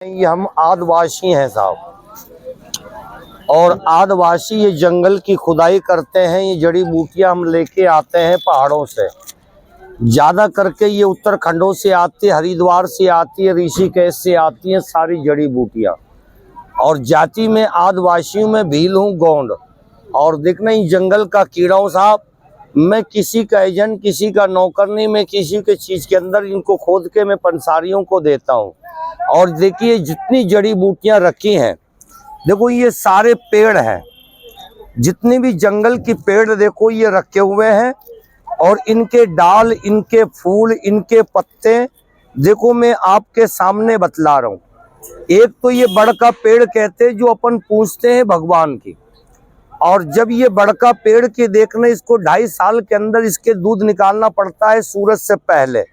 ये हम आदिवासी हैं साहब। और आदिवासी ये जंगल की खुदाई करते हैं। ये जड़ी बूटियां हम लेके आते हैं पहाड़ों से। ज़्यादा करके ये उत्तराखंडों से आती है, हरिद्वार से आती है, ऋषिकेश से आती हैं सारी जड़ी बूटियां। और जाति में आदिवासियों में भील हूँ गोंड। और देखना ही जंगल का कीड़ा हूँ साहब। मैं किसी का एजेंट, किसी का नौकर नहीं। मैं किसी के चीज़ के अंदर इनको खोद के मैं पंसारियों को देता हूँ। और देखिए जितनी जड़ी बूटियां रखी हैं, देखो ये सारे पेड़ हैं। जितनी भी जंगल की पेड़ देखो ये रखे हुए हैं। और इनके डाल, इनके फूल, इनके पत्ते देखो मैं आपके सामने बतला रहा हूँ। एक तो ये बड़ का पेड़ कहते हैं जो अपन पूछते हैं भगवान की। और जब ये बड़ का पेड़ की देखना, इसको 2.5 साल के अंदर इसके दूध निकालना पड़ता है सूरज से पहले।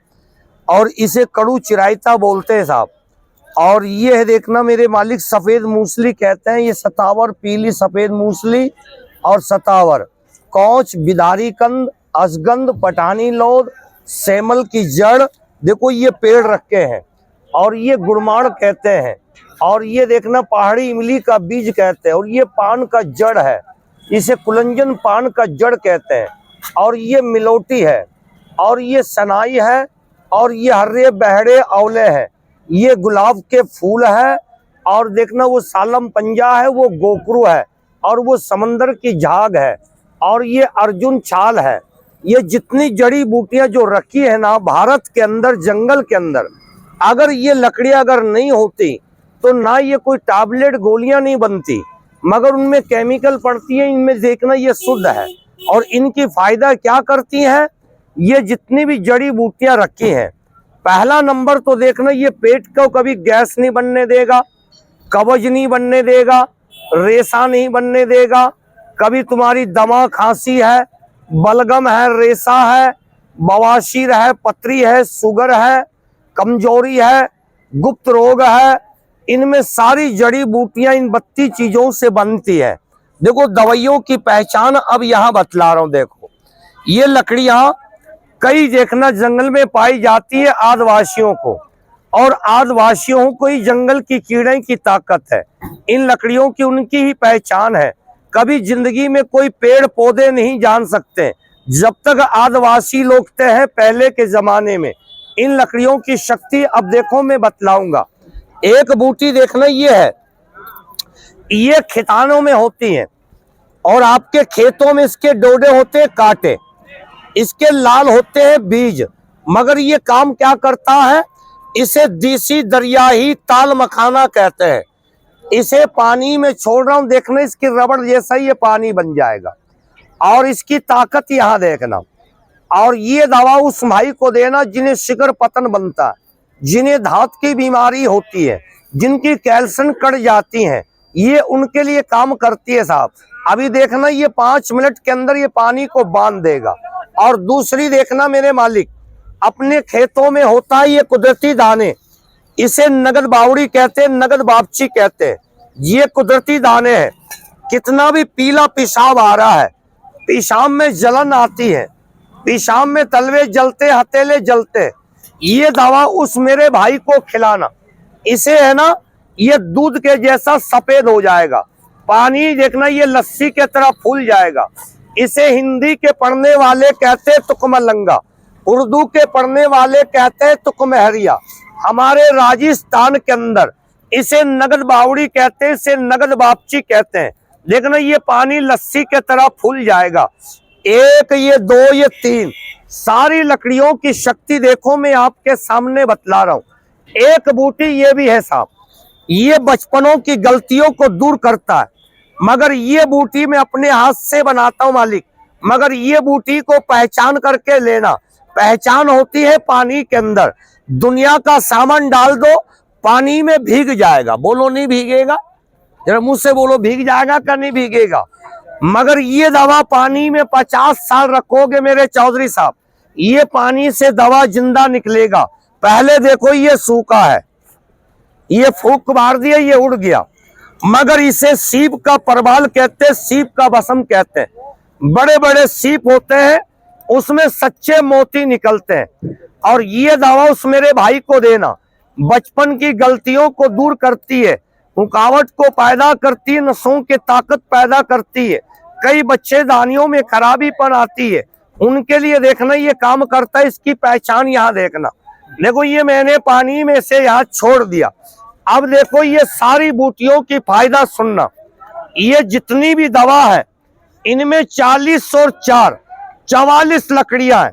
और इसे कड़ू चिरायता बोलते हैं साहब। और ये है देखना मेरे मालिक सफ़ेद मूसली कहते हैं। ये सतावर, पीली सफ़ेद मूसली और सतावर, कौच, बिदारी कंद, असगंध, पठानी लोद, सेमल की जड़ देखो ये पेड़ रखे हैं। और ये गुड़माड़ कहते हैं। और ये देखना पहाड़ी इमली का बीज कहते हैं। और ये पान का जड़ है, इसे कुलंजन पान का जड़ कहते हैं। और ये मिलोटी है, और ये सनाई है, और ये हर्रे बहरे औले हैं। ये गुलाब के फूल है। और देखना वो सालम पंजा है, वो गोकरू है, और वो समंदर की झाग है, और ये अर्जुन छाल है। ये जितनी जड़ी बूटियां जो रखी है ना भारत के अंदर, जंगल के अंदर, अगर ये लकड़ियां अगर नहीं होती तो ना ये कोई टैबलेट गोलियां नहीं बनती, मगर उनमें केमिकल पड़ती है। इनमें देखना ये शुद्ध है। और इनकी फायदा क्या करती हैं, ये जितनी भी जड़ी बूटियां रखी हैं, पहला नंबर तो देखना ये पेट को कभी गैस नहीं बनने देगा, कब्ज नहीं बनने देगा, रेशा नहीं बनने देगा। कभी तुम्हारी दमा, खांसी है, बलगम है, रेशा है, बवासीर है, पथरी है, शुगर है, कमजोरी है, गुप्त रोग है, इनमें सारी जड़ी बूटियां इन 32 चीजों से बनती है। देखो दवाइयों की पहचान अब यहाँ बतला रहा हूँ। देखो ये लकड़ियां कई देखना जंगल में पाई जाती है आदिवासियों को। और आदिवासियों को ही जंगल की कीड़े की ताकत है। इन लकड़ियों की उनकी ही पहचान है। कभी जिंदगी में कोई पेड़ पौधे नहीं जान सकते जब तक आदिवासी लोग थे हैं पहले के जमाने में। इन लकड़ियों की शक्ति अब देखो मैं बतलाऊंगा। एक बूटी देखना ये है, ये खितानों में होती है। और आपके खेतों में इसके डोडे होते हैं, कांटे, इसके लाल होते हैं बीज। मगर ये काम क्या करता है, इसे देसी दरियाही ताल मखाना कहते हैं। इसे पानी में छोड़ रहा हूं, देखना इसकी रबड़ जैसा ये पानी बन जाएगा। और इसकी ताकत यहाँ देखना। और ये दवा उस भाई को देना जिन्हें शिकर पतन बनता है, जिन्हें धात की बीमारी होती है, जिनकी कैल्शियम कट जाती है, ये उनके लिए काम करती है साहब। अभी देखना ये 5 मिनट के अंदर ये पानी को बांध देगा। और दूसरी देखना मेरे मालिक, अपने खेतों में होता है ये कुदरती दाने, इसे नगद बावड़ी कहते हैं, नगद बापची कहते हैं। ये कुदरती दाने हैं। कितना भी पीला पेशाब आ रहा है, पेशाब में जलन आती है, पेशाब में तलवे जलते, हथेले जलते, ये दवा उस मेरे भाई को खिलाना। इसे है ना ये दूध के जैसा सफेद हो जाएगा। पानी देखना ये लस्सी के तरह फूल जाएगा। इसे हिंदी के पढ़ने वाले कहते हैं तुकमलंगा, उर्दू के पढ़ने वाले कहते हैं तुकमहरिया। हमारे राजस्थान के अंदर इसे नगद बावड़ी कहते हैं, इसे नगद बापची कहते हैं। देखना ये पानी लस्सी के तरह फूल जाएगा। एक, ये 2, ये 3, सारी लकड़ियों की शक्ति देखो मैं आपके सामने बतला रहा हूं। एक बूटी ये भी है साहब, ये बचपनों की गलतियों को दूर करता है। मगर ये बूटी मैं अपने हाथ से बनाता हूं मालिक। मगर ये बूटी को पहचान करके लेना। पहचान होती है पानी के अंदर। दुनिया का सामान डाल दो, पानी में भीग जाएगा। बोलो नहीं भीगेगा? जरा मुझ से बोलो, भीग जाएगा क्या नहीं भीगेगा? मगर ये दवा पानी में 50 साल रखोगे मेरे चौधरी साहब, ये पानी से दवा जिंदा निकलेगा। पहले देखो ये सूखा है, ये फूंक मार दिया, ये उड़ गया। मगर इसे सीप का परवाल कहते हैं, सीप का भस्म कहते हैं। बड़े बड़े सीप होते हैं, उसमें सच्चे मोती निकलते हैं। और ये दवा उस मेरे भाई को देना, बचपन की गलतियों को दूर करती है, रुकावट को पैदा करती है, नसों की ताकत पैदा करती है। कई बच्चेदानियों में खराबीपन आती है, उनके लिए देखना ये काम करता है। इसकी पहचान यहाँ देखना, देखो ये मैंने पानी में से यहाँ छोड़ दिया। अब देखो ये सारी बूटियों की फायदा सुनना। ये जितनी भी दवा है इनमें 40 और 4 44 लकड़ियां हैं।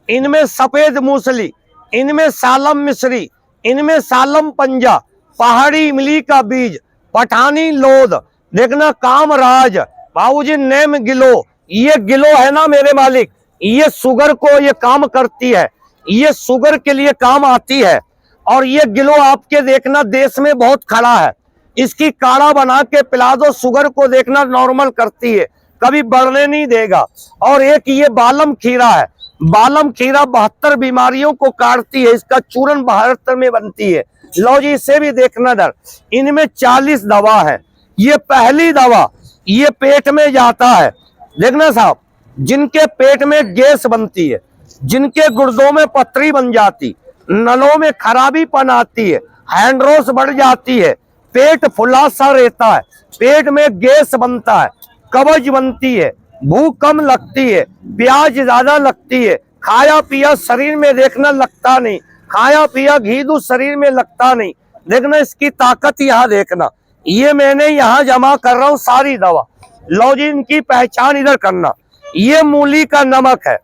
इनमें सफेद मूसली, इनमें सालम मिश्री, इनमें सालम पंजा, पहाड़ी इमली का बीज, पठानी लोद, देखना कामराज, बाबूजी नेम गिलो। ये गिलो है ना मेरे मालिक, ये शुगर को ये काम करती है, ये शुगर के लिए काम आती है। और ये गिलो आपके देखना देश में बहुत खड़ा है। इसकी काढ़ा बना के पिला दो, शुगर को देखना नॉर्मल करती है, कभी बढ़ने नहीं देगा। और एक ये बालम खीरा है, बालम खीरा 72 बीमारियों को काटती है। इसका चूरन 72 में बनती है। लो जी इसे भी देखना डर। इनमें 40 दवा है। ये पहली दवा ये पेट में जाता है, देखना साहब, जिनके पेट में गैस बनती है, जिनके गुर्दों में पथरी बन जाती, नलों में खराबीपन आती है, हैंड्रोस बढ़ जाती है, पेट फुला सा रहता है, पेट में गैस बनता है, कब्ज बनती है, भूख कम लगती है, प्याज ज्यादा लगती है, खाया पिया शरीर में देखना लगता नहीं, खाया पिया घी दूध शरीर में लगता नहीं। देखना इसकी ताकत यहाँ देखना, ये मैंने यहाँ जमा कर रहा हूँ सारी दवा। लो जी इनकी पहचान इधर करना। ये मूली का नमक है,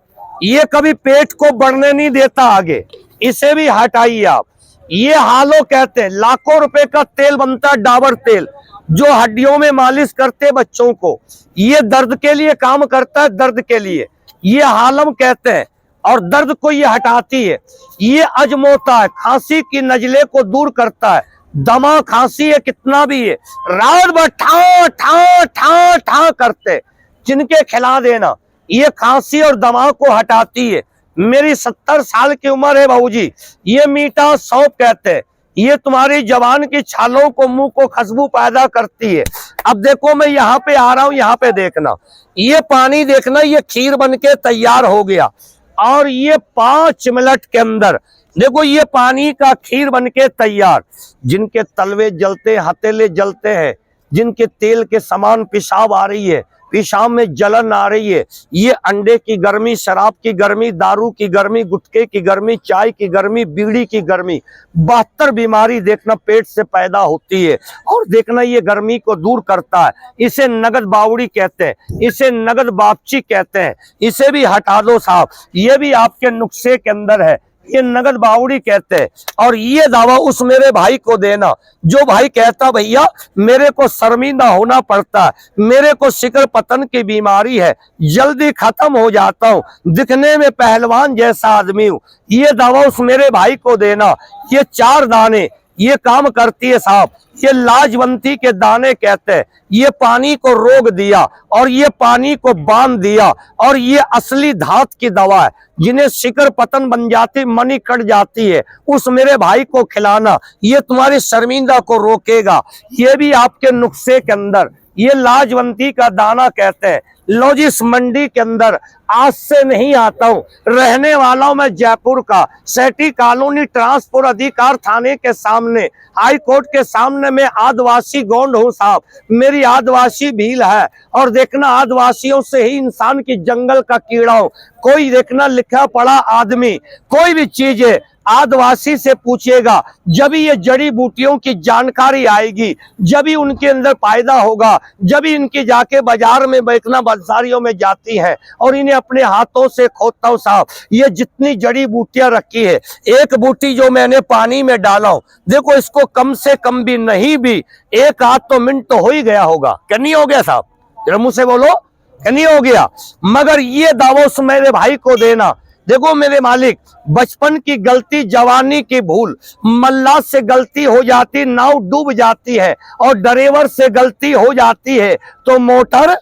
ये कभी पेट को बढ़ने नहीं देता आगे, इसे भी हटाइए आप। ये हालो कहते हैं, लाखों रुपए का तेल बनता है, डाबर तेल, जो हड्डियों में मालिश करते बच्चों को। ये दर्द के लिए काम करता है, दर्द के लिए ये हालम कहते हैं, और दर्द को ये हटाती है। ये अजमोता है, खांसी की नजले को दूर करता है। दमा खांसी है कितना भी है, रात भर ठा ठा ठा ठा करते, जिनके खिला देना, ये खांसी और दमा को हटाती है। मेरी 70 साल की उम्र है बाबूजी। ये मीठा सौंफ कहते हैं, ये तुम्हारी जबान की छालों को, मुंह को खुशबू पैदा करती है। अब देखो मैं यहाँ पे आ रहा हूँ, यहाँ पे देखना, ये पानी देखना, ये खीर बनके तैयार हो गया। और ये 5 मिनट के अंदर देखो ये पानी का खीर बनके तैयार। जिनके तलवे जलते, हथेले जलते हैं, जिनके तेल के समान पेशाब आ रही है, पेशाब में जलन आ रही है, ये अंडे की गर्मी, शराब की गर्मी, दारू की गर्मी, गुटखे की गर्मी, चाय की गर्मी, बीड़ी की गर्मी, 72 बीमारी देखना पेट से पैदा होती है। और देखना ये गर्मी को दूर करता है। इसे नगद बावड़ी कहते हैं, इसे नगद बापची कहते हैं, इसे भी हटा दो साहब। ये भी आपके नुस्खे के अंदर है, ये नगद बावड़ी कहते हैं। और ये दावा उस मेरे भाई को देना जो भाई कहता भैया मेरे को शर्मिंदा होना पड़ता है, मेरे को शिकर पतन की बीमारी है, जल्दी खत्म हो जाता हूँ, दिखने में पहलवान जैसा आदमी हूँ, ये दावा उस मेरे भाई को देना। ये 4 दाने ये काम करती है साहब। ये लाजवंती के दाने कहते हैं। ये पानी को रोक दिया और ये पानी को बांध दिया। और ये असली धात की दवा है। जिन्हें शिकर पतन बन जाती, मनी कट जाती है, उस मेरे भाई को खिलाना, ये तुम्हारी शर्मिंदा को रोकेगा। ये भी आपके नुस्खे के अंदर, ये लाजवंती का दाना कहते हैं। लो जी इस मंडी के अंदर आज से नहीं आता हूँ, रहने वाला हूँ मैं जयपुर का, सेठी कॉलोनी, ट्रांसपोर्ट अधिकार थाने के सामने, हाई कोर्ट के सामने। मैं आदिवासी गोंड हूँ साहब, मेरी आदिवासी भील है। और देखना आदिवासियों से ही इंसान की जंगल का कीड़ा हूँ। कोई देखना लिखा पढ़ा आदमी कोई भी चीज है आदिवासी से पूछेगा, जब ये जड़ी बूटियों की जानकारी आएगी, जब ही उनके अंदर फायदा होगा, जब ही इनकी जाके बाजार में बेचना बंसारियों में जाती है और इन्हें अपने हाथों से खोदता हूँ साहब। ये जितनी जड़ी बूटियां रखी है, एक बूटी जो मैंने पानी में डाला हूँ, देखो इसको कम से कम भी नहीं भी 1 आध तो मिनट तो हो ही गया होगा, क्या नहीं हो गया साहब? जरा मुंह से बोलो, क्या नहीं हो गया? मगर ये दावोस मेरे भाई को देना। देखो मेरे मालिक, बचपन की गलती, जवानी की भूल, मल्लाह से गलती हो जाती, नाव डूब जाती है, और ड्राइवर से गलती हो जाती है तो मोटर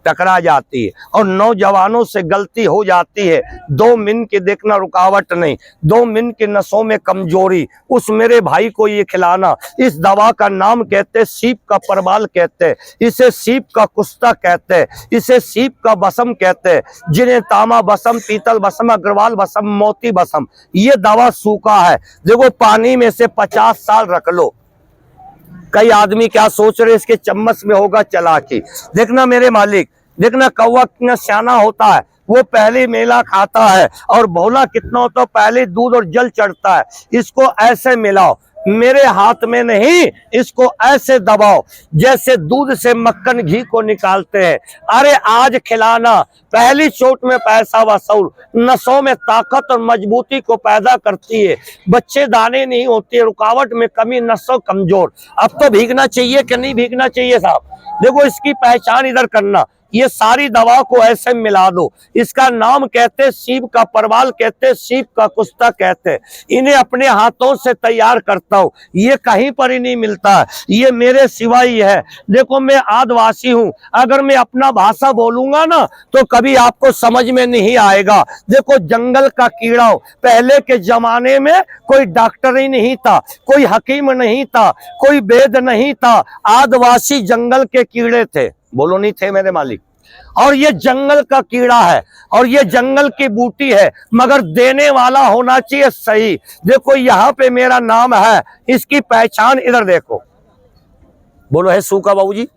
टकरा जाती है और नौजवानों से गलती हो जाती है। 2 मिनट की देखना रुकावट नहीं, 2 मिनट की नसों में कमजोरी, उस मेरे भाई को ये खिलाना। इस दवा का नाम कहते सीप का परवाल कहते हैं, इसे सीप का कुस्ता कहते हैं, इसे सीप का बसम कहते हैं, जिन्हें तामा बसम, पीतल बसम, अग्रवाल बसम, मोती बसम। ये दवा सूखा है, देखो पानी में से 50 साल रख लो। कई आदमी क्या सोच रहे इसके चम्मच में होगा चालाकी। देखना मेरे मालिक, देखना कौवा कितना सियाना होता है, वो पहले मेला खाता है और भोला कितना होता है, पहले दूध और जल चढ़ता है। इसको ऐसे मिलाओ, मेरे हाथ में नहीं, इसको ऐसे दबाओ जैसे दूध से मक्खन घी को निकालते हैं। अरे आज खिलाना, पहली चोट में पैसा वसूल, नसों में ताकत और मजबूती को पैदा करती है, बच्चे दाने नहीं होते, रुकावट में कमी, नसों कमजोर। अब तो भीगना चाहिए कि नहीं भीगना चाहिए साहब? देखो इसकी पहचान इधर करना, ये सारी दवा को ऐसे मिला दो। इसका नाम कहते सीप का परवाल कहते, सीप का कुस्ता कहते। इन्हें अपने हाथों से तैयार करता हूँ, ये कहीं पर ही नहीं मिलता है, ये मेरे सिवा ही है। देखो मैं आदिवासी हूँ, अगर मैं अपना भाषा बोलूंगा ना तो कभी आपको समझ में नहीं आएगा। देखो जंगल का कीड़ा, पहले के जमाने में कोई डॉक्टर ही नहीं था, कोई हकीम नहीं था, कोई वेद नहीं था, आदिवासी जंगल के कीड़े थे। बोलो नहीं थे मेरे मालिक? और ये जंगल का कीड़ा है और ये जंगल की बूटी है, मगर देने वाला होना चाहिए सही। देखो यहाँ पे मेरा नाम है, इसकी पहचान इधर देखो। बोलो है सूखा बाबूजी,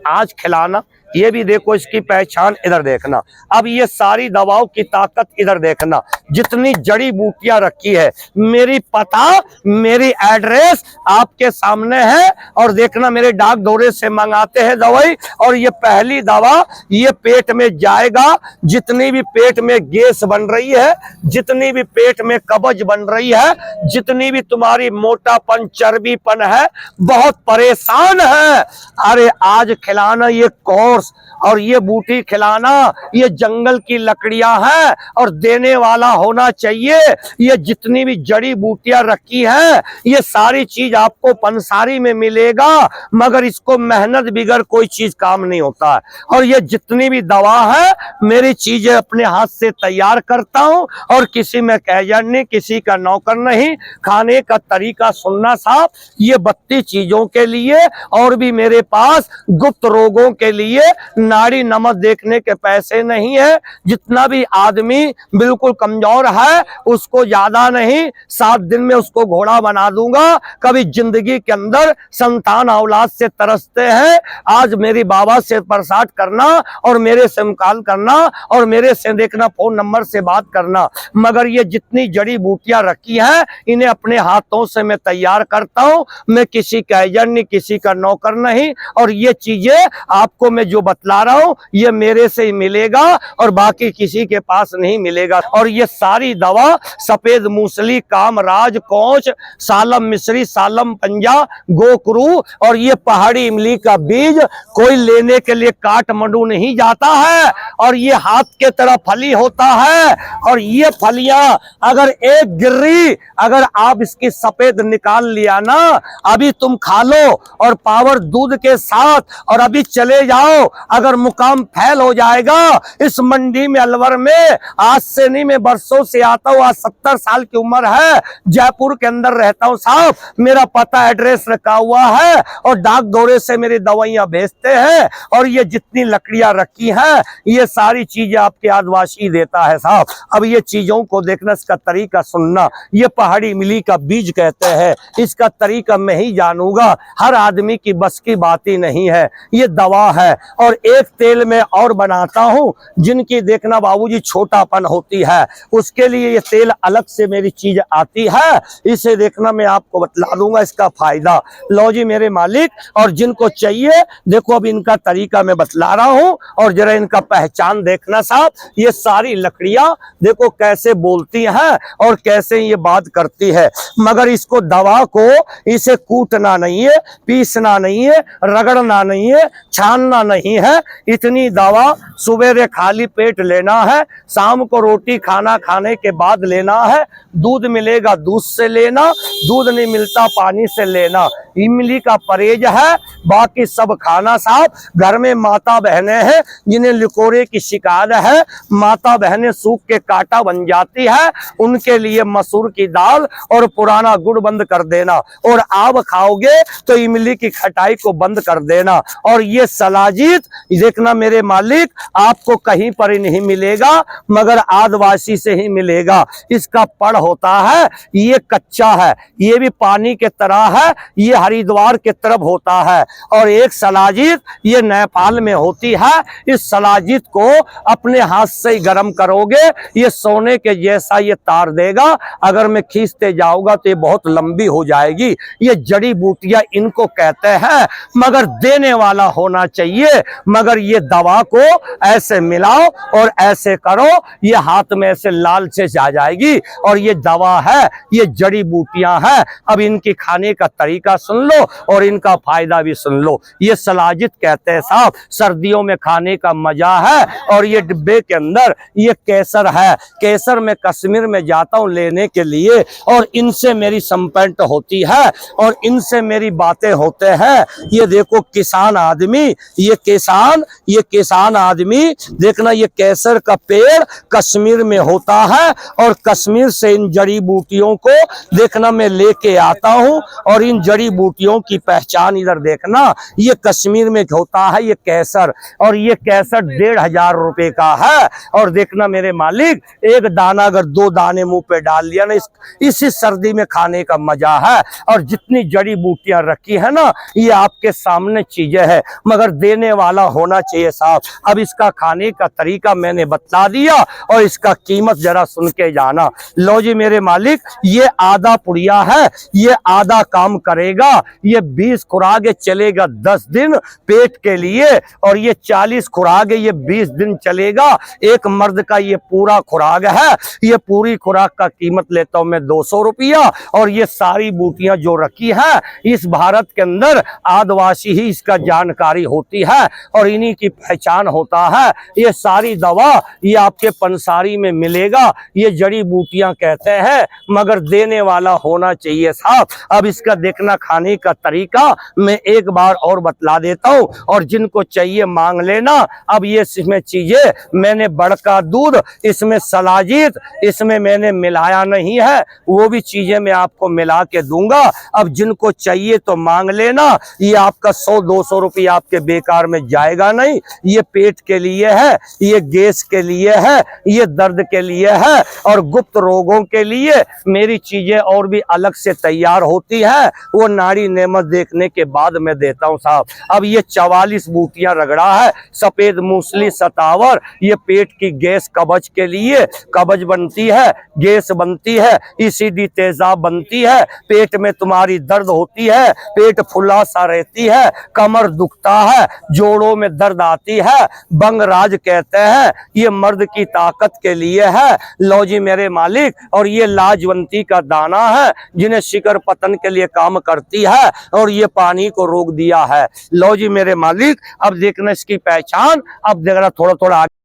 आज खिलाना। ये भी देखो इसकी पहचान इधर देखना। अब ये सारी दवाओं की ताकत इधर देखना, जितनी जड़ी बूटियां रखी है, मेरी पता, मेरी एड्रेस आपके सामने है। और देखना मेरे डाक दौरे से मंगाते हैं दवाई, और ये पहली दवा ये पेट में जाएगा। जितनी भी पेट में गैस बन रही है, जितनी भी पेट में कब्ज बन रही है, जितनी भी तुम्हारी मोटापन चर्बीपन है, बहुत परेशान है, अरे आज खिलाना ये कोर्स और ये बूटी खिलाना। ये जंगल की लकड़ियां हैं और देने वाला होना चाहिए। ये जितनी भी जड़ी बूटियां रखी हैं, ये सारी चीज आपको पंसारी में मिलेगा, मगर इसको मेहनत बिगर कोई चीज काम नहीं होता है। और ये जितनी भी दवा है, मेरी चीजें अपने हाथ से तैयार करता हूं और किसी में कहजन नहीं, किसी का नौकर नहीं। खाने का तरीका सुनना साहब, ये 32 चीजों के लिए, और भी मेरे पास गुप्त रोगों के लिए नाड़ी नमक देखने के पैसे नहीं है। जितना भी आदमी बिल्कुल कमजोर है उसको ज्यादा नहीं, 7 दिन में उसको घोड़ा बना दूंगा। कभी जिंदगी के अंदर संतान औलाद से तरसते हैं, आज मेरी बाबा से प्रसाद करना और मेरे से मुकाल करना और मेरे से देखना फोन नंबर से बात करना। मगर ये जितनी जड़ी बूटियां रखी हैं, इन्हें अपने हाथों से मैं तैयार करता हूं। मैं किसी का एजेंट नहीं, किसी का नौकर नहीं। और ये चीजें आपको मैं जो बतला रहा हूं, ये मेरे से ही मिलेगा और बाकी किसी के पास नहीं मिलेगा। और ये सारी दवा सफेद मूसली, कामराज, कोंच, सालम मिश्री, सालम पंजा, गोकरू और ये पहाड़ी इमली का बीज कोई लेने के लिए काठमांडू नहीं जाता है। और ये हाथ के तरह फली होता है, और ये फलियां अगर एक गिर्री, अगर आप इसकी सफेद निकाल लिया ना, अभी तुम खा लो और पावर दूध के साथ, और अभी चले जाओ, अगर मुकाम फैल हो जाएगा। इस मंडी में, अलवर में, आज से नहीं, मैं बरसों से आता हूँ, आज 70 साल की उम्र है, जयपुर के अंदर रहता हूँ साहब। मेरा पता एड्रेस रखा हुआ है और डाक दौरे से मेरी दवाइयां भेजते हैं। और ये जितनी लकड़ियां रखी हैं, ये सारी चीजें आपके आदिवासी देता है साहब। अब ये चीजों को देखना, इसका तरीका सुनना। ये पहाड़ी इमली का बीज कहते हैं, इसका तरीका मैं ही जानूंगा, हर आदमी की बस की बात ही नहीं है। ये दवा है और एक तेल में और बनाता हूं, जिनकी देखना बाबूजी छोटापन होती है, उसके लिए ये तेल अलग से मेरी चीज आती है। इसे देखना मैं आपको बतला दूंगा इसका फायदा। लो जी मेरे मालिक, और जिनको चाहिए देखो, अब इनका तरीका मैं बतला रहा हूं और जरा इनका पहचान देखना साहब। ये सारी लकड़ियां देखो कैसे बोलती हैं और कैसे ये बात करती है। मगर इसको, दवा को, इसे कूटना नहीं है, पीसना नहीं है, रगड़ना नहीं है, छानना नहीं नहीं है। इतनी दवा सुबह खाली पेट लेना है, शाम को रोटी खाना खाने के बाद लेना है। दूध मिलेगा दूध से लेना, दूध नहीं मिलता पानी से लेना। इमली का परहेज है, बाकी सब खाना साहब। घर में माता बहनें हैं जिन्हें लिकोरे की शिकायत है, माता बहनें सूख के कांटा बन जाती है, उनके लिए मसूर की दाल और पुराना गुड़ बंद कर देना। और आप खाओगे तो इमली की खटाई को बंद कर देना। और ये सलाजीत देखना मेरे मालिक, आपको कहीं पर ही नहीं मिलेगा मगर आदिवासी से ही मिलेगा। इसका पड़ होता है, ये कच्चा है, ये भी पानी के तरह है, ये हरिद्वार के तरफ होता है। और एक सलाजीत ये नेपाल में होती है। इस सलाजीत को अपने हाथ से ही गर्म करोगे, ये सोने के जैसा ये तार देगा। अगर मैं खींचते जाऊंगा तो ये बहुत लंबी हो जाएगी। ये जड़ी बूटियां इनको कहते हैं, मगर देने वाला होना चाहिए। मगर ये दवा को ऐसे मिलाओ और ऐसे करो, ये हाथ में ऐसे लाल से आ जाएगी। और ये दवा है, ये जड़ी बूटियां हैं। अब इनकी खाने का तरीका सुन लो और इनका फायदा भी सुन लो। ये सलाजित कहते हैं साहब, सर्दियों में खाने का मजा है। और ये डिब्बे के अंदर ये केसर है। केसर में कश्मीर में जाता हूं लेने के लिए, और इनसे मेरी संपर्क होती है और इनसे मेरी बातें होते हैं। ये देखो किसान आदमी, ये किसान आदमी देखना, ये केसर का पेड़ कश्मीर में होता है। और कश्मीर से इन जड़ी बूटियों को देखना मैं लेके आता हूं। और इन जड़ी बूटियों की पहचान इधर देखना, ये कश्मीर में होता है ये केसर। और ये केसर 1500 रुपए का है। और देखना मेरे मालिक, एक दाना अगर 2 दाने मुंह पे डाल लिया ना, इसी सर्दी में खाने का मजा है। और जितनी जड़ी बूटियां रखी है ना, ये आपके सामने चीजें हैं, मगर देने वाला होना चाहिए साहब। अब इसका खाने का तरीका मैंने बता दिया और इसका कीमत जरा सुन के जाना। लो जी मेरे मालिक, ये आधा पुड़िया है, ये आधा काम करेगा। ये 20 खुराके चलेगा 10 दिन पेट के लिए, और ये 40 खुराक ये 20 दिन चलेगा। एक मर्द का ये पूरा खुराक है। ये पूरी खुराक का कीमत लेता हूं मैं 200 रुपया। और ये सारी बूटियां जो रखी है, इस भारत के अंदर आदिवासी ही इसका जानकारी होती है और इन्हीं की पहचान होता है। ये सारी दवा ये आपके पंसारी में मिलेगा। ये जड़ी बूटियां कहते हैं, मगर देने वाला होना चाहिए साहब। अब इसका देखना खाने का तरीका मैं एक बार और बतला देता हूं, और जिनको चाहिए मांग लेना। अब ये इसमें चीजें मैंने बड़का दूध, इसमें सलाजीत, इसमें मैंने मिलाया नहीं है, वो भी चीजें मैं आपको मिला के दूंगा। अब जिनको चाहिए तो मांग लेना। ये आपका 100-200 रुपया आपके बेकार में जाएगा नहीं। ये पेट के लिए है, ये गैस के लिए है, ये दर्द के लिए है, और गुप्त रोगों के लिए मेरी चीजें और भी अलग से तैयार होती है। वो नाड़ी नेमत देखने के बाद मैं देता हूं साहब। अब ये 44 बूटियां रगड़ा है, सफेद मूसली सतावर, ये पेट की गैस कब्ज के लिए, कब्ज बनती है, गैस बनती है, एसिडी तेजाब बनती है, पेट में तुम्हारी दर्द होती है, पेट फुला सा रहती है, कमर दुखता है, जोड़ों में दर्द आती है, बंगराज कहते हैं, ये मर्द की ताकत के लिए है। लो जी मेरे मालिक, और ये लाजवंती का दाना है, जिन्हें शिकर पतन के लिए काम करती है, और ये पानी को रोक दिया है। लो जी मेरे मालिक, अब देखना इसकी पहचान। अब देखना थोड़ा थोड़ा